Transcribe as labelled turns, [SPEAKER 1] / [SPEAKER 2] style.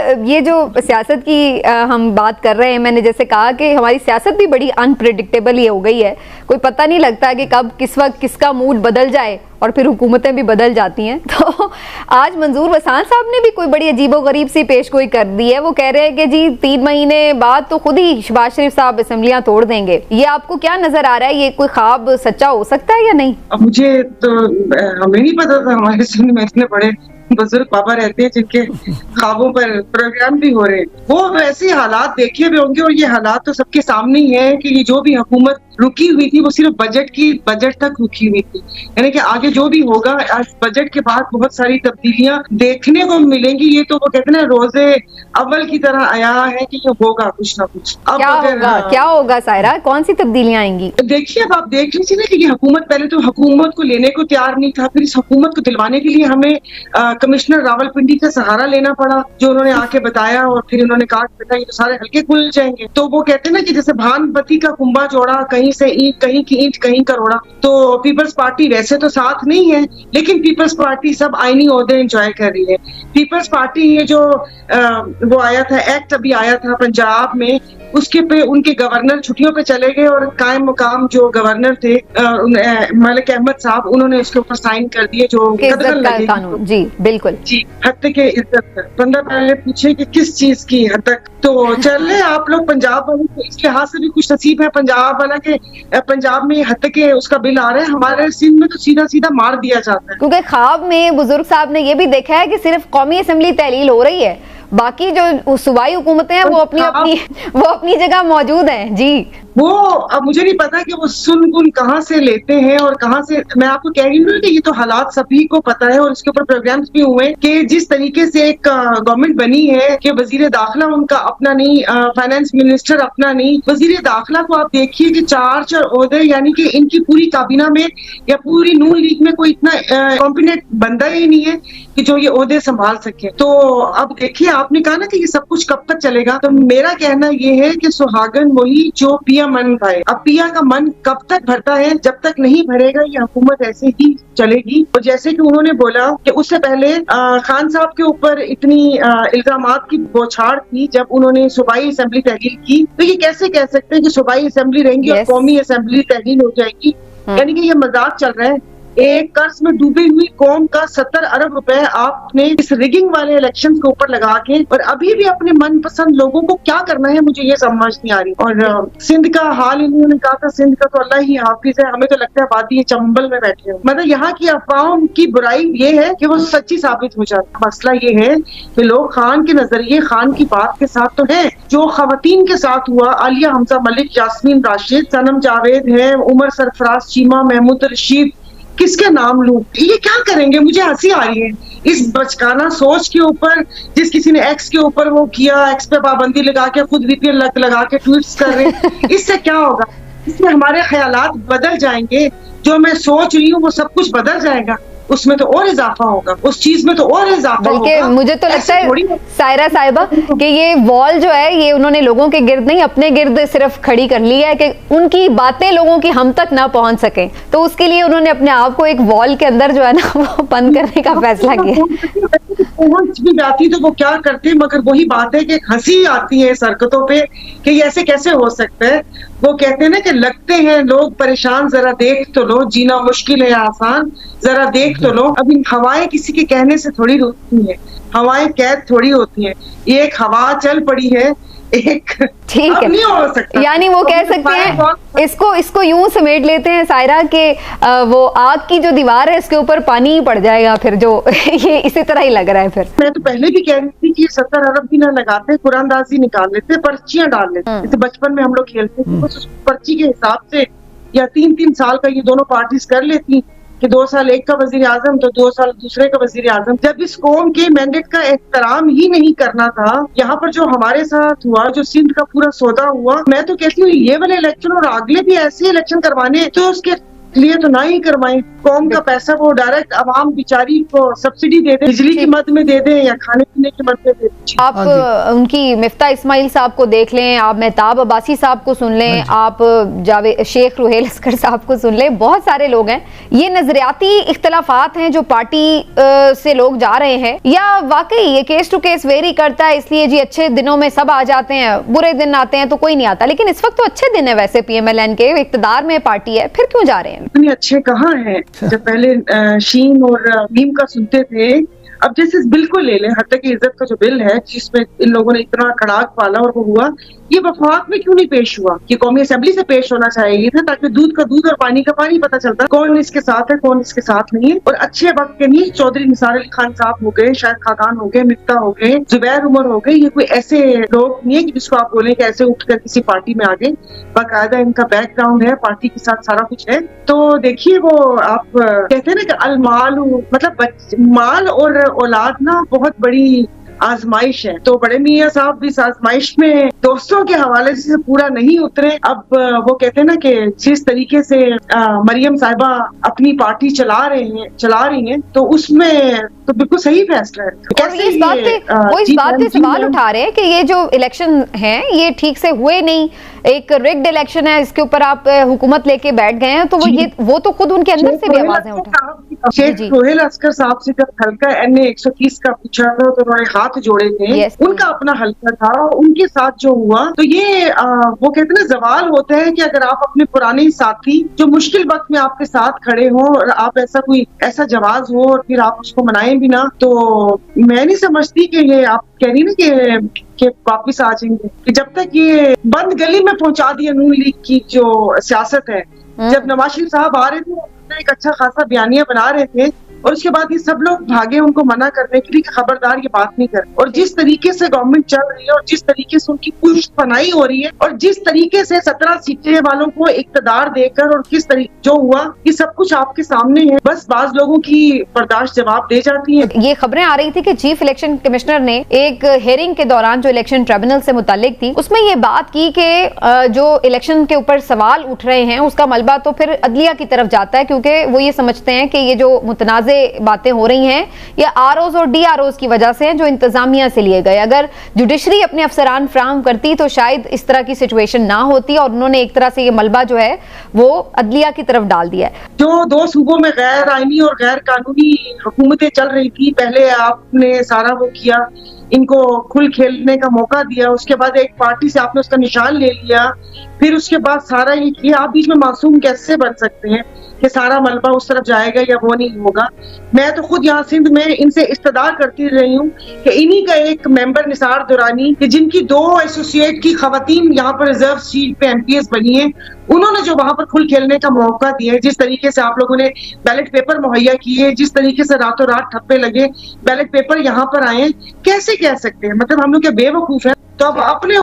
[SPEAKER 1] ये जो सियासत की हम बात कर रहे हैं, मैंने जैसे कहा कि हमारी सियासत भी बड़ी अनप्रेडिक्टेबल ही हो गई है। कोई पता नहीं लगता कि कब किस वक्त किसका मूड बदल जाए और फिर हुकूमतें भी बदल जाती हैं। तो आज मंजूर वसान साहब ने भी कोई बड़ी अजीबोगरीब सी पेशगोई कर दी है। वो कह रहे हैं कि जी 3 महीने बाद तो खुद ही शहबाज शरीफ साहब असेंबलियां तोड़ देंगे। ये आपको क्या नजर आ रहा है, ये कोई ख्वाब सच्चा हो सकता है या नहीं?
[SPEAKER 2] अब मुझे तो हमें नहीं पता था, हमारे सिंध में इतने बड़े बुजुर्ग बाबा रहते हैं जिनके ख्वाबों पर प्रोग्राम भी हो रहे हैं। वो वैसे हालात देखे हुए होंगे और ये हालात तो सबके सामने ही है कि ये जो भी हुकूमत रुकी हुई थी वो सिर्फ बजट तक रुकी हुई थी। यानी कि आगे जो भी होगा बजट के बाद बहुत सारी तब्दीलियां देखने को मिलेंगी। ये तो वो कहते हैं रोजे अव्वल की तरह आया है कि ये होगा कुछ ना कुछ। अब
[SPEAKER 1] क्या होगा सायरा, कौन सी तब्दीलियां आएंगी?
[SPEAKER 2] देखिए, अब आप देख लीजिए ना कि ये हुकूमत पहले तो हुकूमत को लेने को तैयार नहीं था, फिर इस हुकूमत को दिलवाने के लिए हमें कमिश्नर रावलपिंडी का सहारा लेना पड़ा, जो उन्होंने आके बताया और फिर उन्होंने कहा बेटा ये तो सारे हल्के खुल जाएंगे। तो वो कहते हैं ना कि जैसे भानपति का कुंभा जोड़ा, कहीं से ईंट, कहीं की ईंट, कहीं का रोड़ा। तो पीपल्स पार्टी वैसे तो साथ नहीं है, लेकिन पीपल्स पार्टी सब आईनी ओहदे एंजॉय कर रही है। पीपल्स पार्टी ये जो वो आया था, एक्ट अभी आया था पंजाब में, उसके पे उनके गवर्नर छुट्टियों पे चले गए और कायम मुकाम जो गवर्नर थे मलिक अहमद साहब, उन्होंने उसके ऊपर साइन कर दिए जो
[SPEAKER 1] कदगन कानून। जी बिल्कुल
[SPEAKER 2] जी, हद तक इज्जत। बंदा पहले पूछे कि किस चीज की हद तक। तो चले आप लोग पंजाब वाले, तो इस लिहाज से भी कुछ नसीब है पंजाब वाला के पंजाब में हद तक उसका बिल आ रहा है। हमारे सिंध में तो सीधा सीधा मार दिया जाता है।
[SPEAKER 1] क्योंकि ख्वाब में बुजुर्ग साहब ने ये भी देखा है कि सिर्फ कौमी असेंबली तहलील हो रही है, बाकी जो सूबाई हुकूमतें हैं वो अपनी जगह मौजूद हैं। जी,
[SPEAKER 2] वो अब मुझे नहीं पता कि वो सुन गुन कहाँ से लेते हैं और कहाँ से। मैं आपको कह रही हूँ कि ये तो हालात सभी को पता है और इसके ऊपर प्रोग्राम्स भी हुए कि जिस तरीके से एक गवर्नमेंट बनी है कि वजीर दाखिला उनका अपना नहीं, फाइनेंस मिनिस्टर अपना नहीं। वजीर दाखिला को आप देखिए कि 4 ओहदे, यानी कि इनकी पूरी काबीना में या पूरी नून लीग में कोई इतना कॉम्पिटेंट बंदा ही नहीं है कि जो ये ओहदे संभाल सके। तो अब देखिए, आपने कहा ना कि ये सब कुछ कब तक चलेगा, तो मेरा कहना ये है कि सुहागन वही जो पिया मन भाई। अब पिया का मन कब तक भरता है, जब तक नहीं भरेगा ये हुकूमत ऐसे ही चलेगी। और जैसे कि उन्होंने बोला कि उससे पहले खान साहब के ऊपर इतनी इल्जामात की बौछार थी जब उन्होंने सूबाई असेंबली तहलील की, तो ये कैसे कह सकते हैं कि सूबाई असेंबली रहेंगी और कौमी असेंबली तहलील हो जाएगी। यानी कि ये मजाक चल रहा है। एक कर्ज में डूबी हुई कौम का 70 अरब रुपए आपने इस रिगिंग वाले इलेक्शन के ऊपर लगा के, और अभी भी अपने मनपसंद लोगों को क्या करना है मुझे ये समझ नहीं आ रही। और सिंध का हाल इन्होंने कहा था, सिंध का तो अल्लाह ही हाफिज है, हमें तो लगता है वादी चंबल में बैठे हो। मतलब यहाँ की अफवाहों की बुराई ये है कि वो सच्ची साबित हो जाती है। मसला ये है कि लोग खान के नजरिए, खान की बात के साथ तो है, जो खवातीन के साथ हुआ, आलिया हमजा मलिक, यास्मीन राशिद, सनम जावेद है, उमर सरफराज चीमा, महमूद रशीद, किसके नाम लूं? ये क्या करेंगे? मुझे हंसी आ रही है इस बचकाना सोच के ऊपर। जिस किसी ने एक्स के ऊपर वो किया, एक्स पे पाबंदी लगा के खुद VPN लगा के ट्वीट्स कर रहे हैं, इससे क्या होगा? इससे हमारे ख्यालात बदल जाएंगे। जो मैं सोच रही हूँ वो सब कुछ बदल जाएगा, उसमें तो और इजाफा होगा, उस चीज में तो और इजाफा होगा।
[SPEAKER 1] मुझे तो लगता है सायरा साहिबा कि ये वॉल जो है ये उन्होंने लोगों के गिर्द नहीं, अपने गिर्द सिर्फ खड़ी कर ली है कि उनकी बातें लोगों की हम तक ना पहुंच सके। तो उसके लिए उन्होंने अपने आप को एक वॉल के अंदर जो है ना वो बंद करने का फैसला किया।
[SPEAKER 2] पहुंच भी जाती तो वो क्या करते, मगर वही बात है कि हंसी आती है इस हरकतों पे कि ऐसे कैसे हो सकता है। वो कहते हैं ना कि लगते हैं लोग परेशान, जरा देख तो लो, जीना मुश्किल है आसान, जरा देख तो लो। अब इन हवाएं किसी के कहने से थोड़ी रुकती हैं, हवाएं कैद थोड़ी होती हैं। ये एक हवा चल पड़ी है, एक
[SPEAKER 1] ठीक है,
[SPEAKER 2] नहीं हो सकता।
[SPEAKER 1] यानी वो कह सकते हैं, इसको यूं समेट लेते हैं सायरा के वो आग की जो दीवार है इसके ऊपर पानी ही पड़ जाएगा फिर, जो ये इसी तरह ही लग रहा है। फिर मैं
[SPEAKER 2] तो पहले भी कह रही थी कि 70 अरब भी ना लगाते, कुरानदाजी निकाल लेते, पर्चियां डाल लेते। जैसे बचपन में हम लोग खेलते थे, उस पर्ची के हिसाब से या 3-3 साल का ये दोनों पार्टीज कर लेती कि 2 साल एक का वजीर आजम तो 2 साल दूसरे का वजीर आजम। जब इस कौम के मैंडेट का एहतराम ही नहीं करना था, यहाँ पर जो हमारे साथ हुआ, जो सिंध का पूरा सौदा हुआ, मैं तो कहती हूँ ये वाले इलेक्शन और अगले भी ऐसे इलेक्शन करवाने तो उसके लिए तो ना ही करवाएं। कौम का पैसा वो डायरेक्ट आवाम बेचारी को सब्सिडी दे दे, बिजली की मद में दे दें या खाने पीने की मद में दे दें।
[SPEAKER 1] आप उनकी मिफ्ता इस्माइल साहब को देख लें, आप मेहताब अब्बासी साहब को सुन लें, आप जावेद शेख रुहेल अस्कर साहब को सुन लें, बहुत सारे लोग हैं। ये नजरियाती इख्तलाफात हैं जो पार्टी से लोग जा रहे हैं, या वाकई ये केस टू केस वेरी करता है, इसलिए जी अच्छे दिनों में सब आ जाते हैं, बुरे दिन आते हैं तो कोई नहीं आता। लेकिन इस वक्त तो अच्छे दिन है वैसे PMLN के, इख्तिदार में पार्टी है, फिर क्यों जा रहे हैं?
[SPEAKER 2] इतने अच्छे कहाँ हैं? जब पहले शीन और मीम का सुनते थे, अब जैसे इस बिल को ले लें, हद तक इज्जत का जो बिल है जिसमें इन लोगों ने इतना कड़ाक पाला और वो हुआ, ये वफाक में क्यों नहीं पेश हुआ? कि कौमी असेंबली से पेश होना चाहिए था, ताकि दूध का दूध और पानी का पानी पता चलता कौन इसके साथ है कौन इसके साथ नहीं है। और अच्छे वक्त के नहीं, चौधरी निसार अली खान साहब हो गए, शायद खाकान हो गए, मिफ्ता हो गए, जुबैर उमर हो गए, ये कोई ऐसे लोग नहीं है कि जिसको आप बोले कि ऐसे उठकर किसी पार्टी में आ गए। बाकायदा इनका बैकग्राउंड है, पार्टी के साथ सारा कुछ है। तो देखिए, वो आप कहते हैं ना कि अलमाल, मतलब माल और औलाद ना बहुत बड़ी आजमाइश है। तो बड़े मियाँ साहब इस आजमाइश में दोस्तों के हवाले से पूरा नहीं उतरे। अब वो कहते हैं ना कि जिस तरीके से मरियम साहिबा अपनी पार्टी चला रही हैं, तो उसमें तो बिल्कुल सही फैसला है।
[SPEAKER 1] और इस बात पे सवाल उठा रहे हैं कि ये जो इलेक्शन है ये ठीक से हुए नहीं, एक रिग्ड इलेक्शन है, इसके ऊपर आप हुकूमत लेके बैठ गए हैं। तो वो तो खुद उनके अंदर से भी आवाजें उठा।
[SPEAKER 2] शेख रुहेल अस्कर साहब से जब हल्का NA 130 का पूछा था तो उन्होंने हाथ जोड़े थे। उनका अपना हल्का था, उनके साथ जो हुआ, तो ये वो कहते हैं ना, जवाल होता है कि अगर आप अपने पुराने साथी जो मुश्किल वक्त में आपके साथ खड़े हो और आप ऐसा जवाब हो और फिर आप उसको मनाएं भी ना, तो मैं नहीं समझती कि ये आप कह रही ना कि वापिस आ जाएंगे। कि जब तक ये बंद गली में पहुंचा दिया नून लीग की जो सियासत है, जब नवाज शरीफ साहब आ रहे थे एक अच्छा खासा बयानिया बना रहे थे और उसके बाद ये सब लोग भागे उनको मना करने के लिए कि खबरदार ये बात नहीं कर। और जिस तरीके से गवर्नमेंट चल रही है और जिस तरीके से उनकी पुष्टपनाही हो रही है और जिस तरीके से 17 सीटें वालों को इक्तदार देकर और किस तरीके जो हुआ, ये सब कुछ आपके सामने है। बस बाज लोगों की बर्दाश्त जवाब दे जाती है।
[SPEAKER 1] ये खबरें आ रही थी कि चीफ इलेक्शन कमिश्नर ने एक हेयरिंग के दौरान जो इलेक्शन ट्रिब्यूनल से मुतालिक थी, उसमें ये बात की कि जो इलेक्शन के ऊपर सवाल उठ रहे हैं उसका मलबा तो फिर अदलिया की तरफ जाता है, क्योंकि वो ये समझते हैं कि ये जो मुतनाज़ बातें हो रही हैं ये ROs और DROs की वजह से हैं जो इंतजामिया से लिए गए। अगर जुडिशरी अपने अफसरान फ्राहम करती तो शायद इस तरह की सिचुएशन ना होती, और उन्होंने एक तरह से ये मलबा जो है वो अदलिया की तरफ डाल दिया है।
[SPEAKER 2] जो 2 सूबों में गैर आईनी और गैर कानूनी हुकूमतें चल रही थी, पहले आपने सारा वो किया, इनको खुल खेलने का मौका दिया, उसके बाद एक पार्टी से आपने उसका निशान ले लिया, फिर उसके बाद सारा ये किया। आप बीच में मासूम कैसे बन सकते हैं कि सारा मलबा उस तरफ जाएगा या वो नहीं होगा? मैं तो खुद यहाँ सिंध में इनसे इस्तदा करती रही हूँ कि इन्हीं का एक मेंबर निसार दुरानी, कि जिनकी 2 एसोसिएट की खवातीन यहाँ पर रिजर्व सीट पे MPS बनी है, उन्होंने जो वहां पर खुल खेलने का मौका दिया है, जिस तरीके से आप लोगों ने बैलेट पेपर मुहैया किए, जिस तरीके से रातों रात ठप्पे लगे, बैलेट पेपर यहाँ पर आए, कैसे कह सकते हैं? मतलब हम लोग क्या बेवकूफ है? तो अब अपने